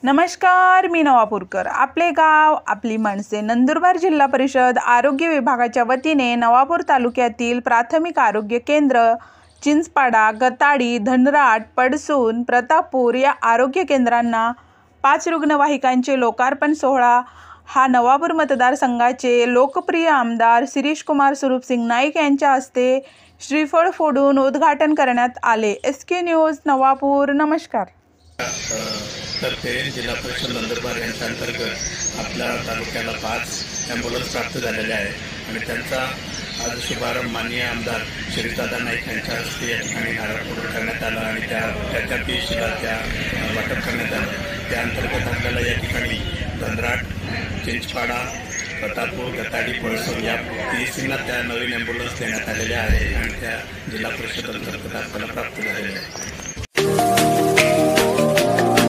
नमस्कार, मी नवापूरकर. आपले गाव आपली माणसे. नंदुरबार जिल्हा परिषद आरोग्य विभागाच्या वतीने नवापूर तालुक्यातील प्राथमिक आरोग्य केंद्र चिंचपाडा, गताडी, धनराट, पडसून, प्रतापपूर या आरोग्य केंद्रांना 5 रुग्णवाहिकांचे लोकार्पण सोहळा हा नवापूर मतदारसंघाचे लोकप्रिय आमदार शिरीषकुमार स्वरूपसिंग नाईक यांच्या हस्ते श्रीफळ फोडून उद्घाटन करण्यात आले. SK news Navapur. नमस्कार. तर्फे जिल्हा परिषद नंदुरबार यांच्या अंतर्गत आपल्या तालुक्याला 5 ॲम्ब्युलन्स प्राप्त झालेले आहे आणि त्यांचा आज शुभारंभ माननीय आमदार शिरीषदादा नाईक यांच्या हस्ते या ठिकाणी नारळपूर करण्यात आला आणि त्याच्या पीएचला त्या वाटप करण्यात आलं. त्या अंतर्गत आपल्याला या ठिकाणी धनराट, चिंचपाडा, प्रतापपूर, गताडी, पळसून या पीएचसींना त्या नवीन ॲम्ब्युलन्स देण्यात आलेल्या आहे आणि त्या जिल्हा परिषद अंतर्गत आपल्याला प्राप्त झालेल्या आहे.